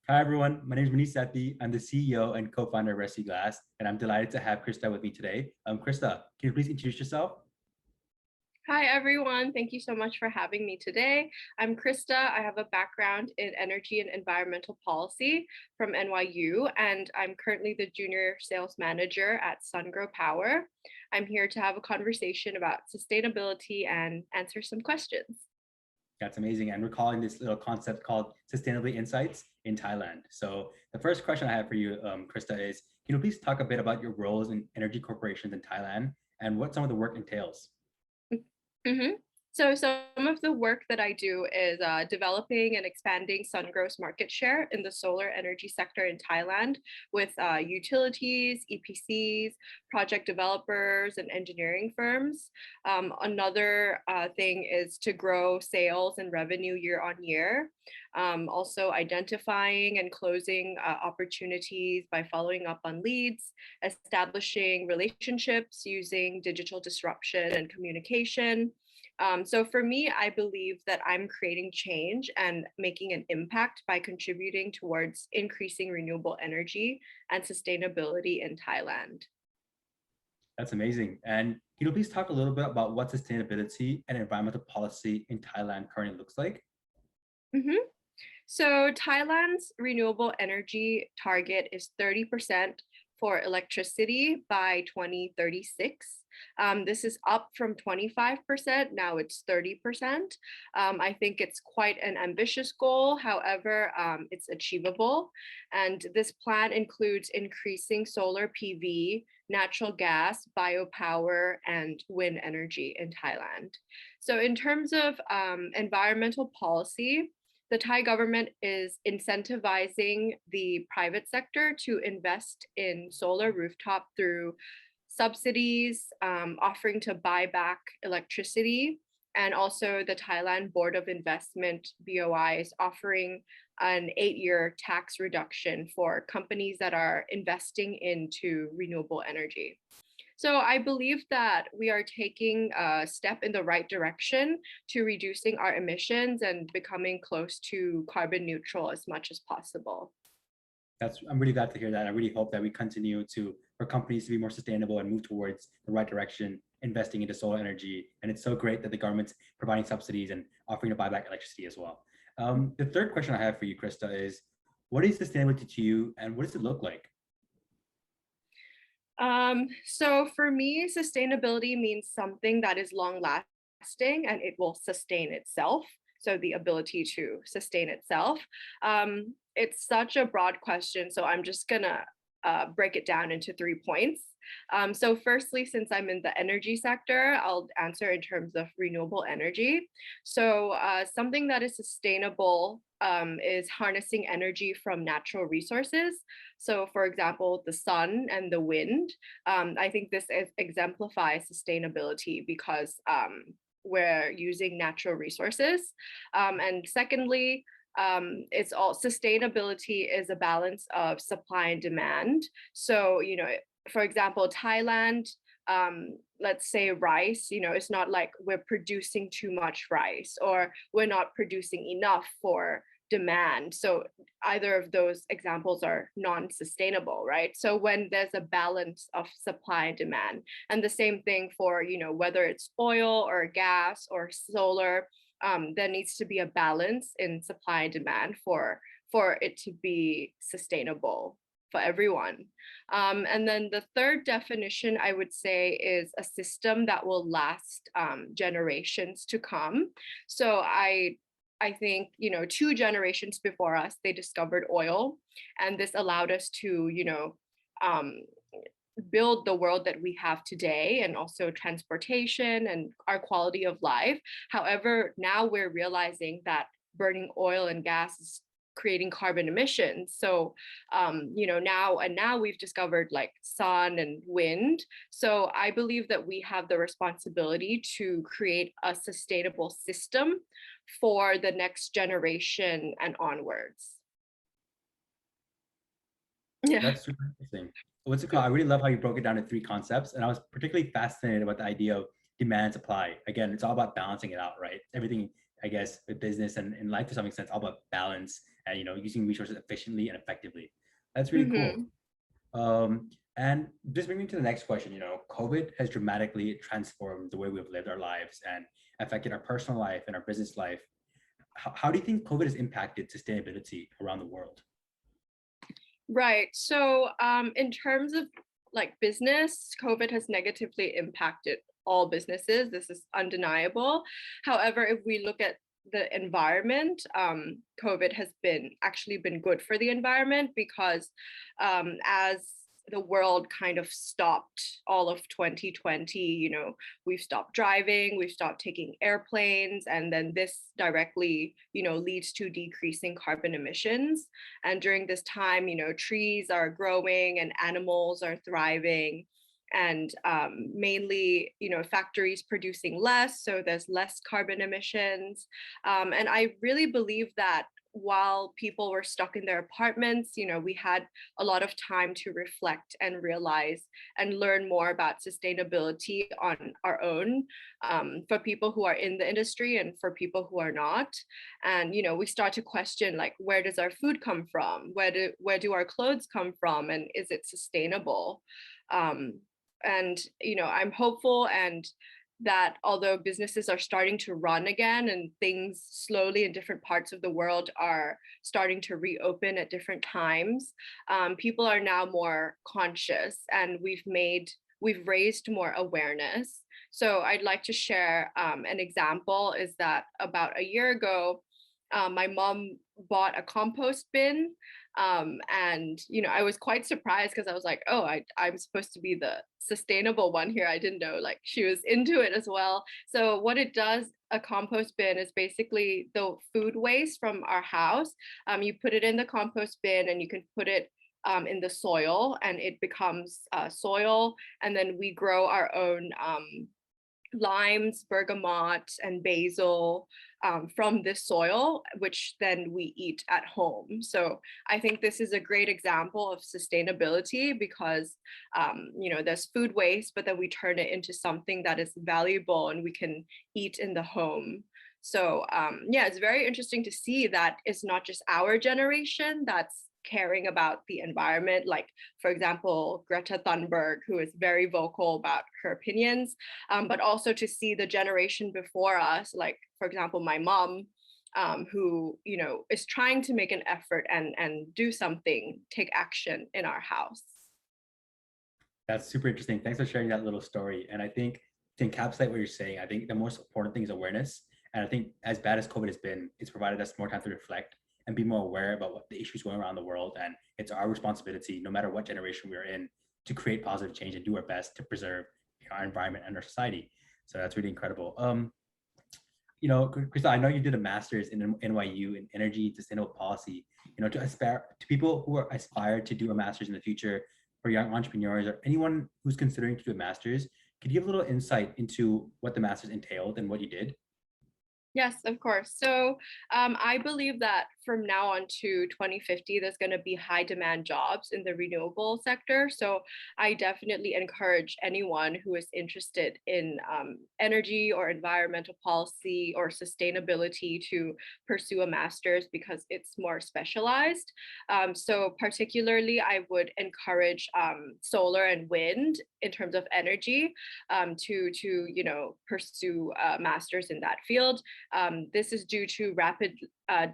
Hi, everyone. My name is Manish Sethi. I'm the CEO and co-founder of Rescue Glass, and I'm delighted to have Krista with me today. Krista, can you please introduce yourself? Hi, everyone. Thank you so much for having me today. I'm Krista. I have a background in energy and environmental policy from NYU, and I'm currently the junior sales manager at SunGrow Power. I'm here to have a conversation about sustainability and answer some questions. That's amazing. And we're calling this little concept called Sustainability Insights in Thailand. So the first question I have for you, Krista, is can you please talk a bit about your roles in energy corporations in Thailand and what some of the work entails? Mhm. So some of the work that I do is developing and expanding SunGrow's market share in the solar energy sector in Thailand with utilities, EPCs, project developers, and engineering firms. Another thing is to grow sales and revenue year on year. Also identifying and closing opportunities by following up on leads, establishing relationships using digital disruption and communication. So for me, I believe that I'm creating change and making an impact by contributing towards increasing renewable energy and sustainability in Thailand. That's amazing. And can you please talk a little bit about what sustainability and environmental policy in Thailand currently looks like? Mhm. So Thailand's renewable energy target is 30% for electricity by 2036. This is up from 25%. Now it's 30%. I think it's quite an ambitious goal. However, it's achievable. And this plan includes increasing solar PV, natural gas, biopower, and wind energy in Thailand. So in terms of environmental policy, the Thai government is incentivizing the private sector to invest in solar rooftop through subsidies, offering to buy back electricity, and also the Thailand Board of Investment BOI is offering an 8-year tax reduction for companies that are investing into renewable energy. So I believe that we are taking a step in the right direction to reducing our emissions and becoming close to carbon neutral as much as possible. I'm really glad to hear that. I really hope that we continue for companies to be more sustainable and move towards the right direction, investing into solar energy. And it's so great that the government's providing subsidies and offering to buy back electricity as well. The third question I have for you, Krista, is what is sustainability to you and what does it look like? So for me, sustainability means something that is long lasting and it will sustain itself. So the ability to sustain itself. It's such a broad question. So I'm just gonna break it down into 3 points. So firstly, since I'm in the energy sector, I'll answer in terms of renewable energy. So something that is sustainable is harnessing energy from natural resources. So for example, the sun and the wind. I think this exemplifies sustainability because we're using natural resources. And secondly, it's all sustainability is a balance of supply and demand. So, for example, Thailand, let's say rice, it's not like we're producing too much rice or we're not producing enough for demand. So either of those examples are non-sustainable, right? So when there's a balance of supply and demand, and the same thing for, whether it's oil or gas or solar, there needs to be a balance in supply and demand for it to be sustainable for everyone. And then the third definition I would say is a system that will last generations to come. So I think 2 generations before us they discovered oil, and this allowed us to um, build the world that we have today and also transportation and our quality of life. However, now we're realizing that burning oil and gas is creating carbon emissions. So, now we've discovered like sun and wind. So I believe that we have the responsibility to create a sustainable system for the next generation and onwards. Yeah. That's super interesting. What's it called? I really love how you broke it down to 3 concepts. And I was particularly fascinated about the idea of demand and supply. Again, it's all about balancing it out, right? Everything, I guess, with business and in life to some extent, it's all about balance and using resources efficiently and effectively. That's really cool. Hmm. And just bring me to the next question. COVID has dramatically transformed the way we've lived our lives and affected our personal life and our business life. How do you think COVID has impacted sustainability around the world? Right. So, in terms of like business, COVID has negatively impacted all businesses. This is undeniable. However, if we look at the environment, COVID has been actually been good for the environment because as the world kind of stopped all of 2020, we've stopped driving, we've stopped taking airplanes, and then this directly, leads to decreasing carbon emissions. And during this time, trees are growing and animals are thriving. And mainly, factories producing less, so there's less carbon emissions. And I really believe that while people were stuck in their apartments, we had a lot of time to reflect and realize and learn more about sustainability on our own, for people who are in the industry and for people who are not. And we start to question, like, where does our food come from, where do our clothes come from, and is it sustainable? And I'm hopeful and that although businesses are starting to run again and things slowly in different parts of the world are starting to reopen at different times, people are now more conscious, and we've raised more awareness. So I'd like to share an example is that about a year ago, my mom bought a compost bin. And I was quite surprised because I was like, oh, I'm supposed to be the sustainable one here. I didn't know like she was into it as well. So what it does, a compost bin is basically the food waste from our house. You put it in the compost bin and you can put it in the soil and it becomes soil. And then we grow our own limes, bergamot, and basil from this soil, which then we eat at home. So I think this is a great example of sustainability because, there's food waste, but then we turn it into something that is valuable and we can eat in the home. So yeah, it's very interesting to see that it's not just our generation that's caring about the environment. Like, for example, Greta Thunberg, who is very vocal about her opinions, but also to see the generation before us, like, for example, my mom, who, is trying to make an effort and do something, take action in our house. That's super interesting. Thanks for sharing that little story. And I think to encapsulate what you're saying, I think the most important thing is awareness. And I think as bad as COVID has been, it's provided us more time to reflect and be more aware about what the issues going around the world. And it's our responsibility, no matter what generation we're in, to create positive change and do our best to preserve our environment and our society. So that's really incredible. Krista, I know you did a master's in NYU in energy and sustainable policy. To people who are aspire to do a master's in the future, for young entrepreneurs or anyone who's considering to do a master's, could you give a little insight into what the master's entailed and what you did? Yes, of course. So I believe that from now on to 2050, there's going to be high demand jobs in the renewable sector. So I definitely encourage anyone who is interested in energy or environmental policy or sustainability to pursue a master's because it's more specialized. So particularly, I would encourage solar and wind in terms of energy, to pursue a master's in that field. This is due to rapid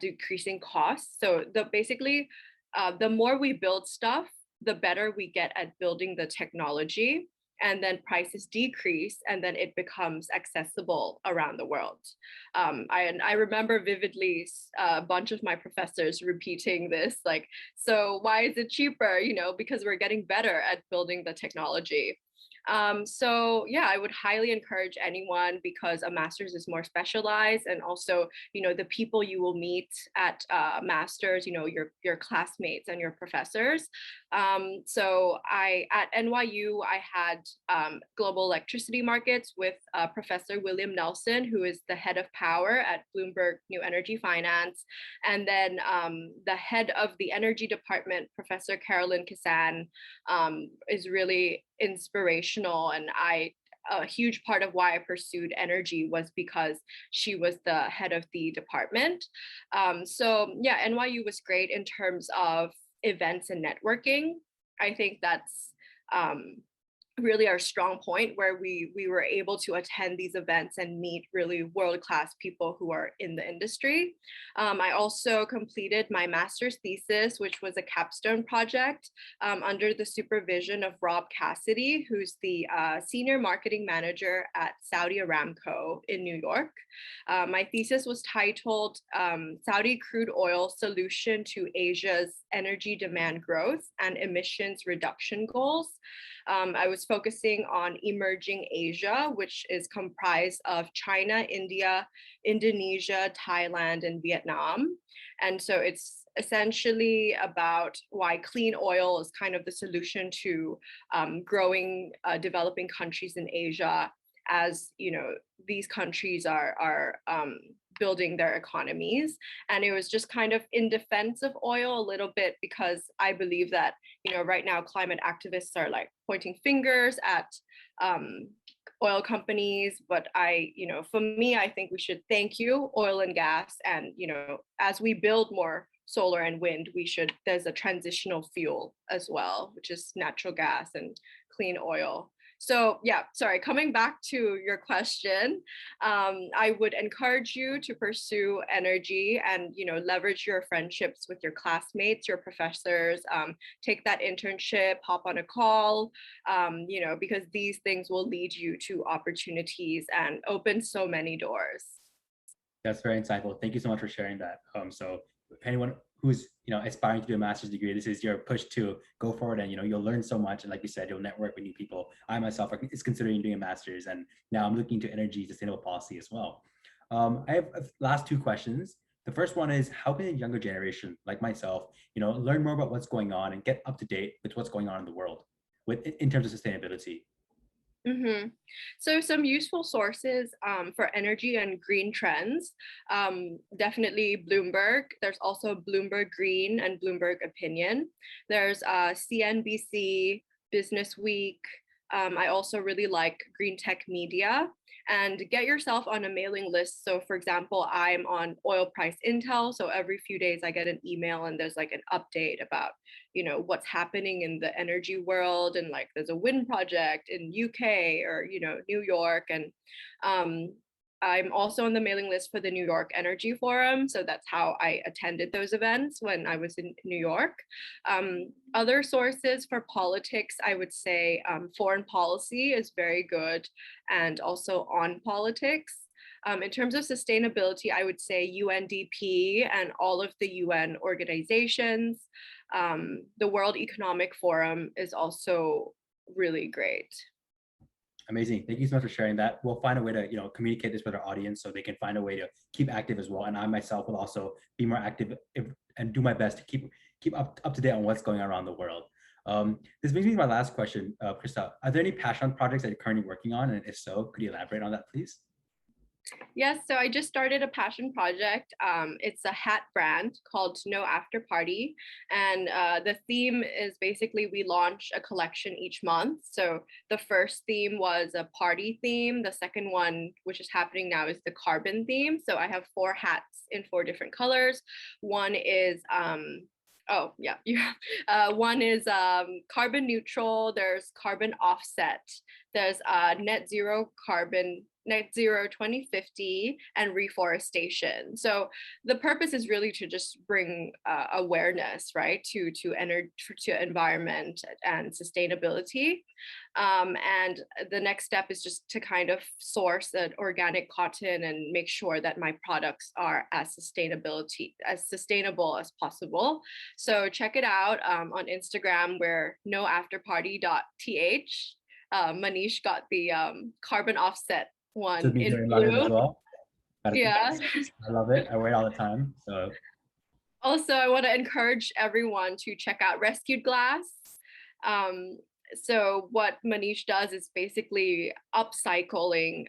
decreasing costs. So the more we build stuff, the better we get at building the technology, and then prices decrease, and then it becomes accessible around the world. I remember vividly a bunch of my professors repeating this, like, so why is it cheaper? Because we're getting better at building the technology. So yeah, I would highly encourage anyone because a master's is more specialized, and also, the people you will meet at masters, your classmates and your professors. So at NYU, I had global electricity markets with Professor William Nelson, who is the head of power at Bloomberg New Energy Finance, and then the head of the energy department, Professor Carolyn Kisan, is really inspirational, and I a huge part of why I pursued energy was because she was the head of the department. So yeah, NYU was great in terms of events and networking. I think that's um, really our strong point, where we were able to attend these events and meet really world-class people who are in the industry. I also completed my master's thesis, which was a capstone project under the supervision of Rob Cassidy, who's the senior marketing manager at Saudi Aramco in New York. My thesis was titled Saudi Crude Oil Solution to Asia's Energy Demand Growth and Emissions Reduction Goals. I was focusing on emerging Asia, which is comprised of China, India, Indonesia, Thailand, and Vietnam. And so it's essentially about why clean oil is kind of the solution to growing developing countries in Asia, as you know, these countries are building their economies. And it was just kind of in defense of oil a little bit, because I believe that, you know, right now climate activists are like pointing fingers at oil companies, but for me, I think we should thank you, oil and gas. And, you know, as we build more solar and wind, there's a transitional fuel as well, which is natural gas and clean oil. So yeah, sorry, coming back to your question, I would encourage you to pursue energy and, you know, leverage your friendships with your classmates, your professors, take that internship, hop on a call, you know, because these things will lead you to opportunities and open so many doors. That's very insightful. Thank you so much for sharing that. So if anyone who's, you know, aspiring to do a master's degree, this is your push to go forward, and, you know, you'll learn so much. And like you said, you'll network with new people. I myself is considering doing a master's, and now I'm looking into energy sustainable policy as well. I have last two questions. The first one is, how can a younger generation like myself, you know, learn more about what's going on and get up to date with what's going on in the world in terms of sustainability? Mm-hmm. So some useful sources for energy and green trends, definitely Bloomberg. There's also Bloomberg Green and Bloomberg Opinion. There's CNBC, Business Week. I also really like Green Tech Media, and get yourself on a mailing list. So for example, I'm on oil price intel. So every few days I get an email and there's like an update about, you know, what's happening in the energy world, and like there's a wind project in UK or, you know, New York. And I'm also on the mailing list for the New York Energy Forum. So that's how I attended those events when I was in New York. Other sources for politics, I would say foreign policy is very good, and also on politics. In terms of sustainability, I would say UNDP and all of the UN organizations. The World Economic Forum is also really great. Amazing. Thank you so much for sharing that. We'll find a way to, you know, communicate this with our audience so they can find a way to keep active as well. And I myself will also be more active and do my best to keep up to date on what's going on around the world. This brings me to my last question, Krista. Are there any passion projects that you're currently working on? And if so, could you elaborate on that, please? Yes, so I just started a passion project. It's a hat brand called No After Party. And the theme is basically we launch a collection each month. So the first theme was a party theme. The second one, which is happening now, is the carbon theme. So I have 4 hats in 4 different colors. One is oh yeah, one is carbon neutral, there's carbon offset, there's net zero 2050, and reforestation. So the purpose is really to just bring awareness, right, to environment and sustainability. And the next step is just to kind of source an organic cotton and make sure that my products are as sustainable as possible. So check it out on Instagram. We're noafterparty.th. Manish got the carbon offset To one be in here in London as blue. well. Yeah. I love it. I wear it all the time. So Also, I want to encourage everyone to check out Rescued Glass. So what Manish does is basically upcycling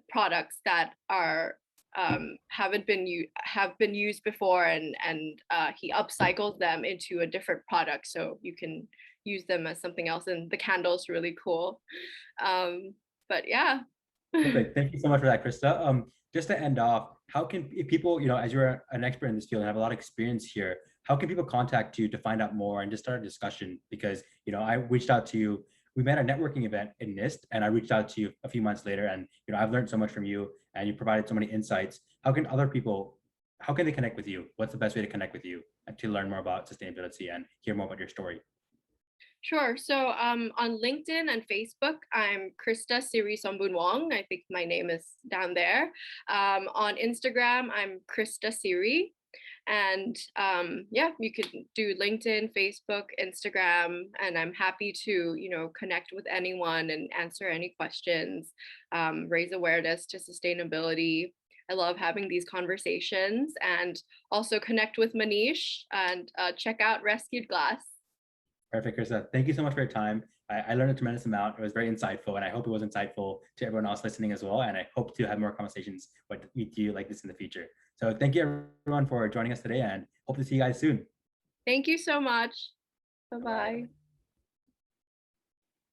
products that are have been used before, and he upcycles them into a different product. So you can use them as something else. And the candle's really cool. But yeah. Perfect. Thank you so much for that, Krista. Just to end off, how can if people, as you're an expert in this field and have a lot of experience here, how can people contact you to find out more and just start a discussion? Because, I reached out to you. We met at a networking event in NIST, and I reached out to you a few months later, and I've learned so much from you, and you provided so many insights. How can they connect with you? What's the best way to connect with you and to learn more about sustainability and hear more about your story? Sure. So on LinkedIn and Facebook, I'm Krista Siri Sombunwong. I think my name is down there. On Instagram, I'm Krista Siri. And yeah, you could do LinkedIn, Facebook, Instagram, and I'm happy to, connect with anyone and answer any questions, raise awareness to sustainability. I love having these conversations and also connect with Manish and check out Rescued Glass. Perfect, Krista. Thank you so much for your time. I learned a tremendous amount. It was very insightful, and I hope it was insightful to everyone else listening as well. And I hope to have more conversations with you like this in the future. So thank you everyone for joining us today, and hope to see you guys soon. Thank you so much. Bye Bye. bye.